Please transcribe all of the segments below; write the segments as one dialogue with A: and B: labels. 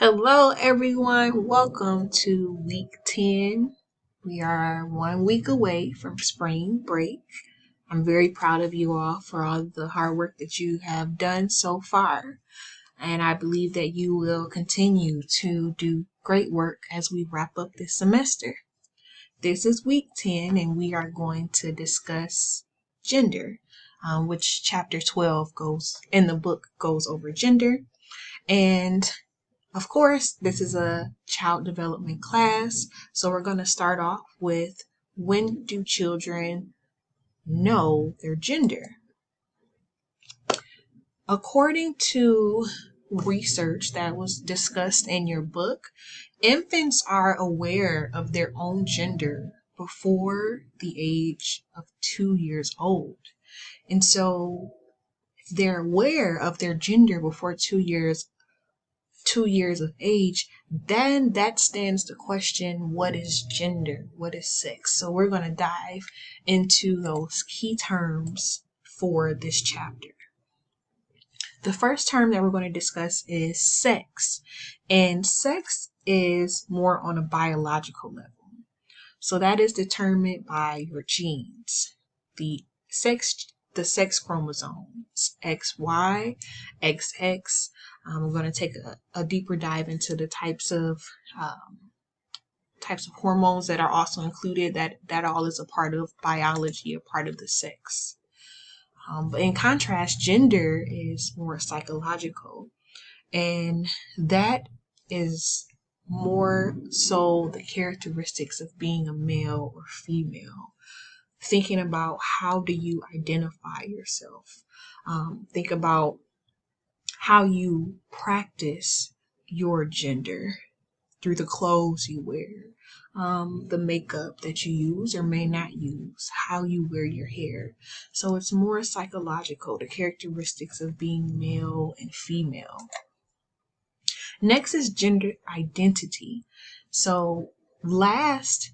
A: Hello, everyone. Welcome to week 10. We are 1 week away from spring break. I'm very proud of you all for all the hard work that you have done so far. And I believe that you will continue to do great work as we wrap up this semester. This is week 10, and we are going to discuss gender, which chapter 12 goes over gender. And of course, this is a child development class, so we're going to start off with, when do children know their gender? According to research that was discussed in your book, infants are aware of their own gender before the age of 2 years old. And so if they're aware of their gender before 2 years of age, then that stands the question, what is gender? What is sex? So we're going to dive into those key terms for this chapter. The first term that we're going to discuss is sex, and sex is more on a biological level. So that is determined by your genes, the sex chromosomes, XY, XX. We're going to take a deeper dive into the types of hormones that are also included. That all is a part of biology, a part of the sex. But in contrast, gender is more psychological, and that is more so the characteristics of being a male or female. Thinking about, how do you identify yourself? Think about how you practice your gender through the clothes you wear, the makeup that you use or may not use, how you wear your hair. So it's more psychological, the characteristics of being male and female. Next is gender identity. So last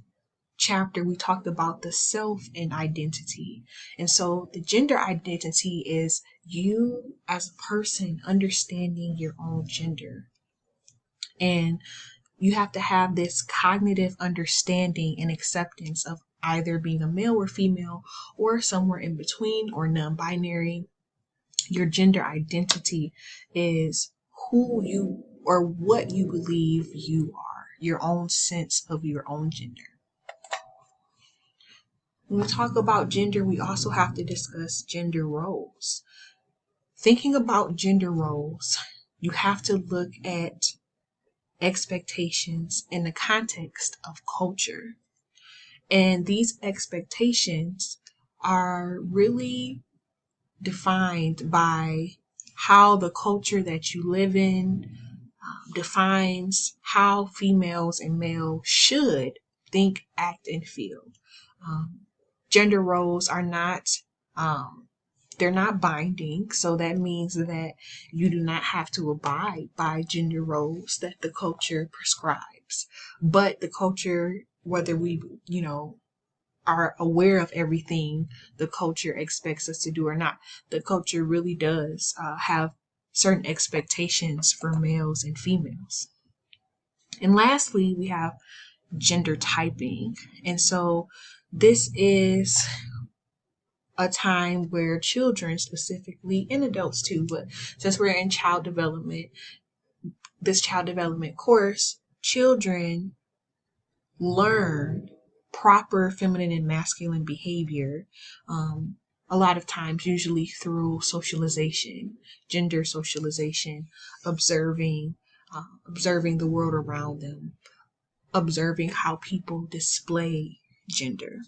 A: chapter we talked about the self and identity, and so the gender identity is you as a person understanding your own gender, and you have to have this cognitive understanding and acceptance of either being a male or female or somewhere in between or non-binary. Your gender identity is who you or what you believe you are, your own sense of your own gender. When we talk about gender, we also have to discuss gender roles. Thinking about gender roles, you have to look at expectations in the context of culture. And these expectations are really defined by how the culture that you live in defines how females and males should think, act, and feel. Gender roles are not they're not binding, so that means that you do not have to abide by gender roles that the culture prescribes. But the culture, whether we are aware of everything the culture expects us to do or not, the culture really does have certain expectations for males and females. And lastly, we have gender typing. And so this is a time where children specifically, and adults too, but since we're in this child development course, children learn proper feminine and masculine behavior, a lot of times, usually through socialization, gender socialization, observing the world around them, observing how people display gender.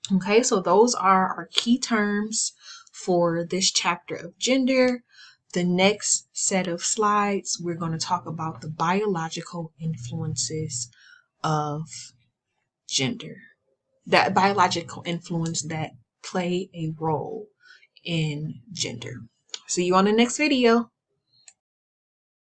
A: Okay, so those are our key terms for this chapter of gender. The next set of slides, we're going to talk about the biological influences of gender, that biological influence that play a role in gender. See you on the next video.